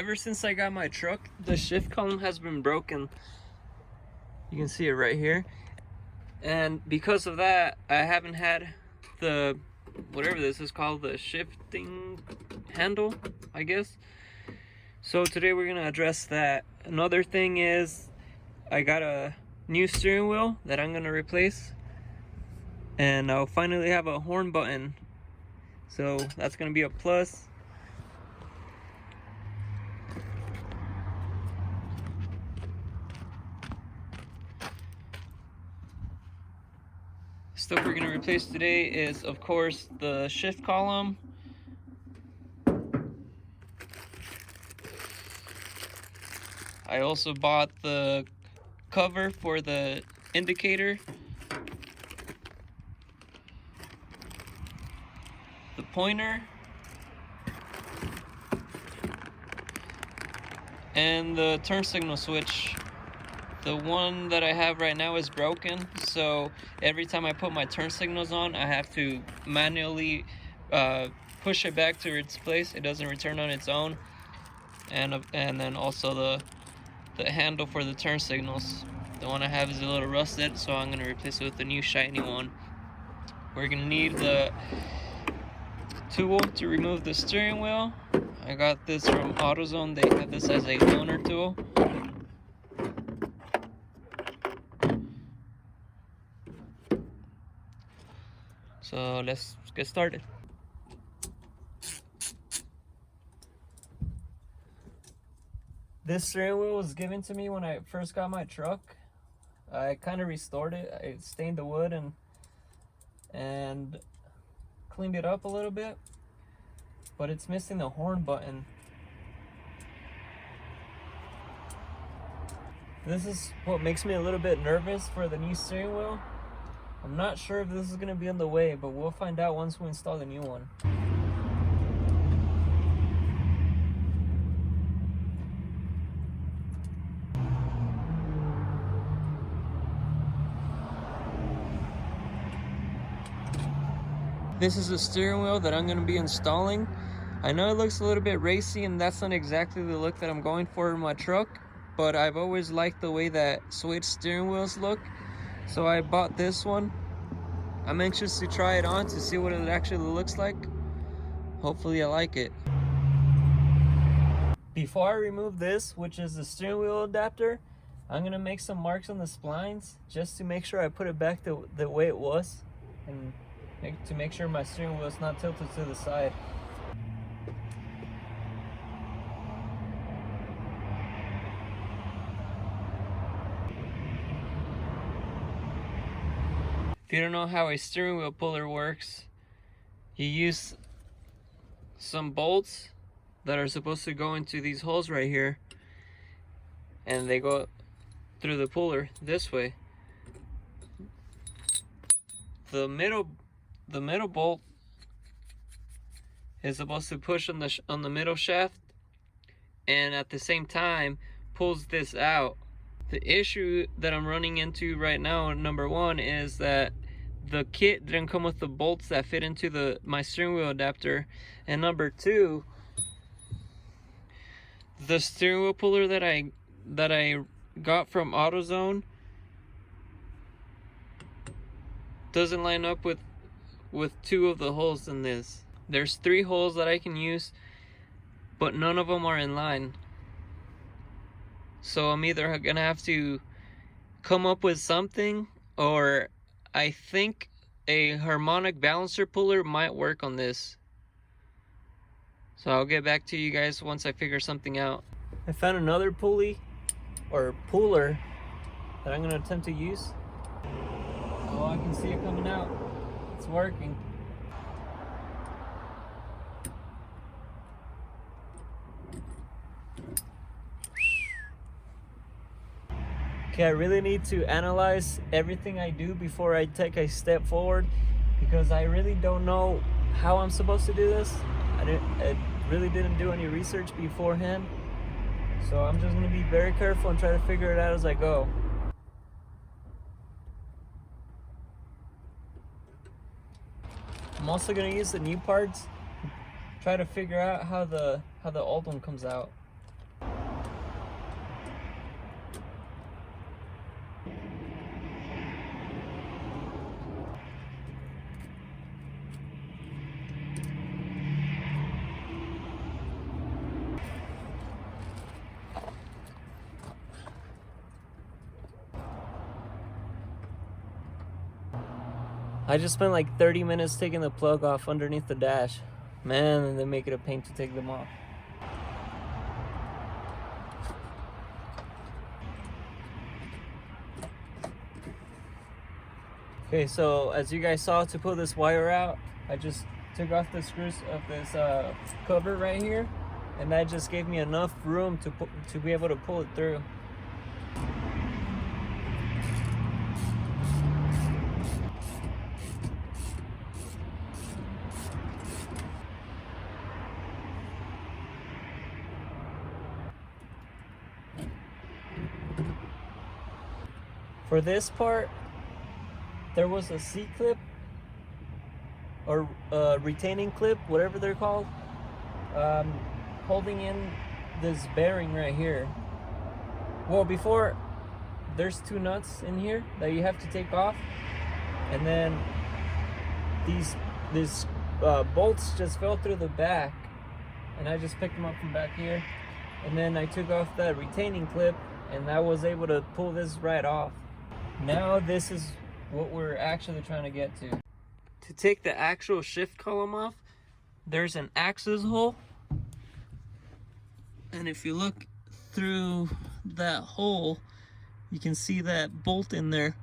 ever since I got my truck, the shift column has been broken. You can see it right here. And because of that, I haven't had the, whatever this is called, the shifting handle, I guess. So today we're gonna address that. Another thing is I got a new steering wheel that I'm gonna replace, and I'll finally have a horn button. So that's gonna be a plus. Stuff we're gonna replace today is, of course, the shift column. I also bought the cover for the indicator, the pointer, and the turn signal switch. The one that I have right now is broken, so every time I put my turn signals on, I have to manually push it back to its place. It doesn't return on its own. And then also the handle for the turn signals. The one I have is a little rusted, so I'm gonna replace it with a new shiny one. We're gonna need the tool to remove the steering wheel. I got this from AutoZone. They have this as a loaner tool. So let's get started. This steering wheel was given to me when I first got my truck. I kind of restored it. I stained the wood and cleaned it up a little bit, but it's missing the horn button. This is what makes me a little bit nervous for the new steering wheel. I'm not sure if this is going to be on the way, but we'll find out once we install the new one. This is the steering wheel that I'm going to be installing. I know it looks a little bit racy, and that's not exactly the look that I'm going for in my truck, but I've always liked the way that switch steering wheels look. So I bought this one. I'm anxious to try it on to see what it actually looks like. Hopefully I like it. Before I remove this, which is the steering wheel adapter, I'm gonna make some marks on the splines just to make sure I put it back the way it was, and to make sure my steering wheel is not tilted to the side. If you don't know how a steering wheel puller works, you use some bolts that are supposed to go into these holes right here, and they go through the puller this way. The middle bolt is supposed to push on the middle shaft, and at the same time pulls this out. The issue that I'm running into right now, number one, is that the kit didn't come with the bolts that fit into my steering wheel adapter, and number two, the steering wheel puller that I got from AutoZone doesn't line up with two of the holes in this. There's 3 holes that I can use, but none of them are in line. So I'm either gonna have to come up with something, or I think a harmonic balancer puller might work on this. So I'll get back to you guys once I figure something out. I found another pulley or puller that I'm gonna attempt to use. Oh, I can see it coming out. It's working. Okay, I really need to analyze everything I do before I take a step forward, because I really don't know how I'm supposed to do this. I really didn't do any research beforehand, so I'm just going to be very careful and try to figure it out as I go. I'm also going to use the new parts, try to figure out how the old one comes out. I just spent like 30 minutes taking the plug off underneath the dash. Man, and they make it a pain to take them off. Okay, so as you guys saw, to pull this wire out, I just took off the screws of this cover right here, and that just gave me enough room to be able to pull it through. For this part, there was a C-clip or retaining clip, whatever they're called, holding in this bearing right here. Well, before, there's two nuts in here that you have to take off, and then these bolts just fell through the back, and I just picked them up from back here, and then I took off that retaining clip, and I was able to pull this right off. Now this is what we're actually trying to get to. To take the actual shift column off, there's an axis hole, and if you look through that hole, you can see that bolt in there,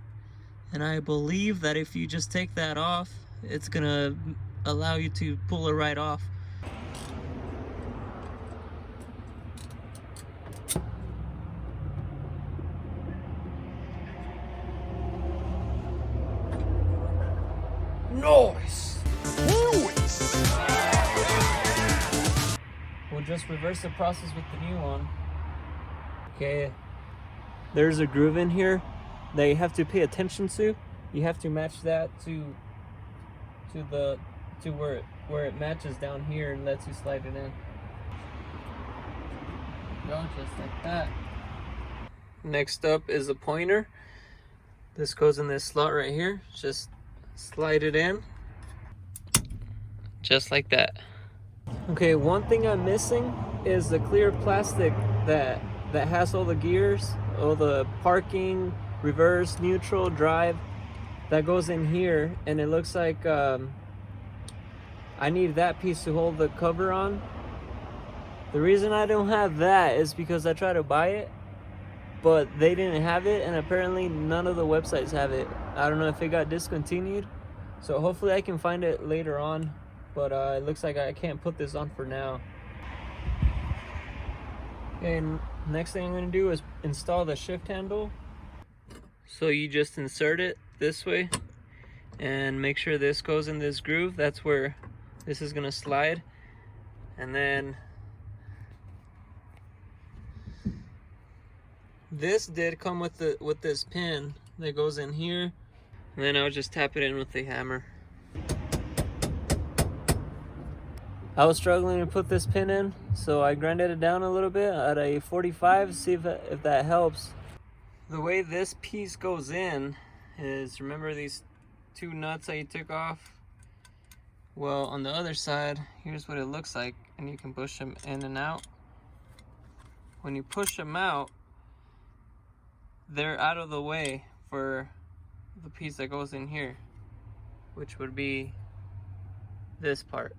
and I believe that if you just take that off, it's gonna allow you to pull it right off. Nice! We'll just reverse the process with the new one. Okay, there's a groove in here that you have to pay attention to. You have to match that to where it matches down here and lets you slide it in. Go just like that. Next up is a pointer. This goes in this slot right here. Just slide it in, just like that. Okay, one thing I'm missing is the clear plastic that has all the gears, all the parking, reverse, neutral, drive, that goes in here, and it looks like I need that piece to hold the cover on. The reason I don't have that is because I tried to buy it, but they didn't have it, and apparently none of the websites have it. I don't know if it got discontinued, so hopefully I can find it later on, but it looks like I can't put this on for now. And next thing I'm going to do is install the shift handle. So you just insert it this way and make sure this goes in this groove. That's where this is going to slide, and then this did come with this pin that goes in here, and then I'll just tap it in with the hammer. I was struggling to put this pin in, so I grinded it down a little bit at a 45, see if that helps. The way this piece goes in is, remember these two nuts that you took off? Well, on the other side, here's what it looks like, and you can push them in and out. When you push them out, they're out of the way for the piece that goes in here, which would be this part.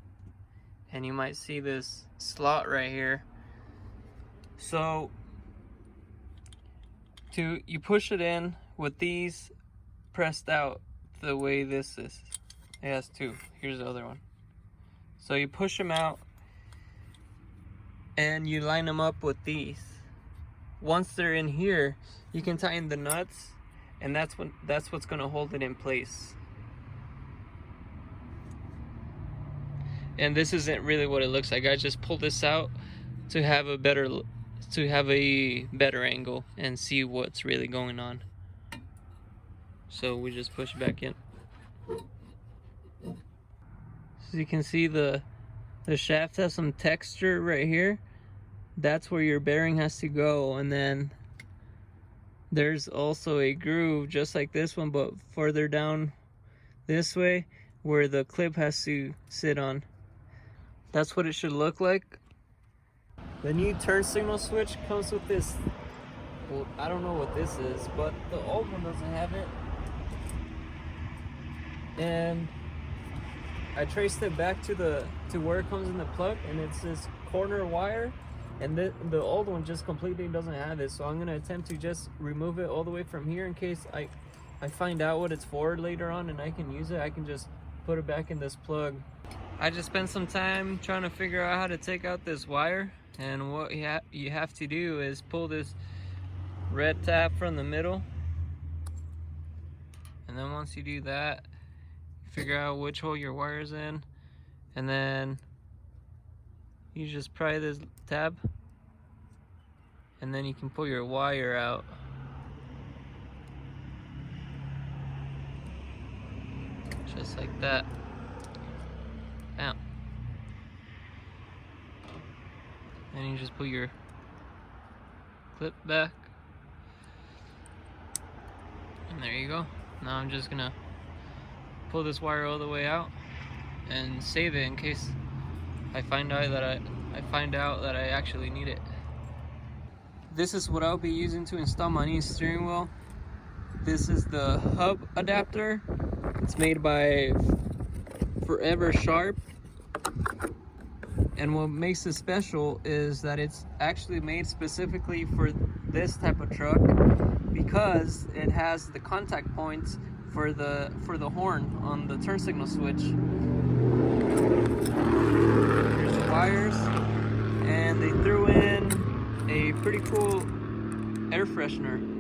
And you might see this slot right here. So you push it in with these pressed out the way this is. It has two. Here's the other one. So you push them out and you line them up with these. Once they're in here, you can tighten the nuts, and that's what's going to hold it in place. And this isn't really what it looks like. I just pulled this out to have a better angle and see what's really going on. So we just push it back in. So you can see the shaft has some texture right here. That's where your bearing has to go, and then there's also a groove just like this one, but further down this way where the clip has to sit on. That's what it should look like. The new turn signal switch comes with this, well, I don't know what this is, but the old one doesn't have it. and I traced it back to where it comes in the plug, and it's this corner wire, and the old one just completely doesn't have it. So I'm gonna attempt to just remove it all the way from here in case I find out what it's for later on and I can use it. I can just put it back in this plug. I just spent some time trying to figure out how to take out this wire, and what you have to do is pull this red tab from the middle, and then once you do that, figure out which hole your wire's in, and then you just pry this tab, and then you can pull your wire out. Just like that. Bam. And you just put your clip back, and there you go. Now I'm just gonna pull this wire all the way out and save it in case I find out that I actually need it. This is what I'll be using to install my new steering wheel. This is the hub adapter. It's made by Forever Sharp, and what makes it special is that it's actually made specifically for this type of truck, because it has the contact points for the horn on the turn signal switch. Here's the wires, and they threw in a pretty cool air freshener.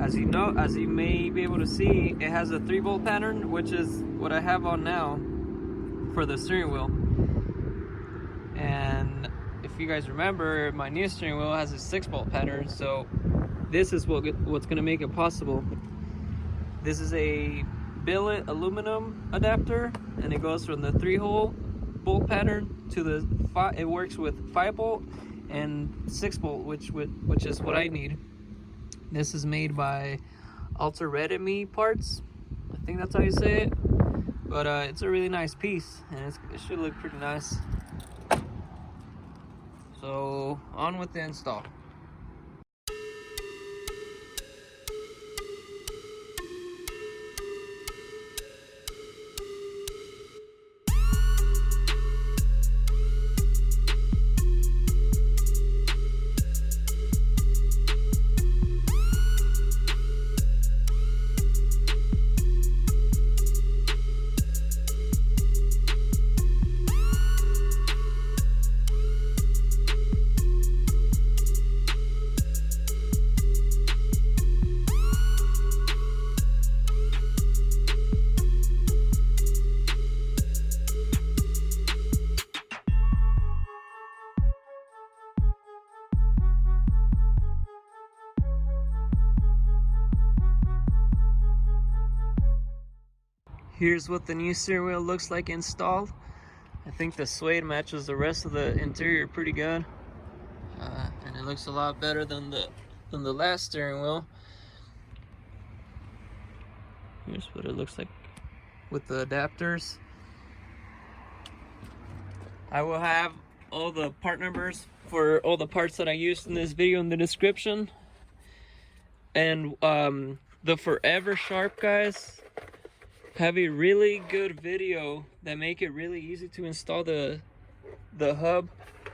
As you may be able to see, it has a 3-bolt pattern, which is what I have on now for the steering wheel. And if you guys remember, my new steering wheel has a 6-bolt pattern, so this is what's going to make it possible. This is a billet aluminum adapter, and it goes from the 3-hole bolt pattern to the it works with 5-bolt and 6-bolt, which is what I need. This is made by Alcantara parts. I think that's how you say it. But it's a really nice piece, and it should look pretty nice. So on with the install. Here's what the new steering wheel looks like installed. I think the suede matches the rest of the interior pretty good, and it looks a lot better than the last steering wheel. Here's what it looks like with the adapters. I will have all the part numbers for all the parts that I used in this video in the description. And the Forever Sharp guys have a really good video that make it really easy to install the hub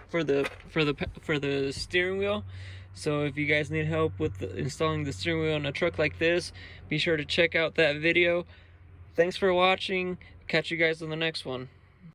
for the steering wheel. So if you guys need help with installing the steering wheel on a truck like this, be sure to check out that video. Thanks for watching. Catch you guys on the next one.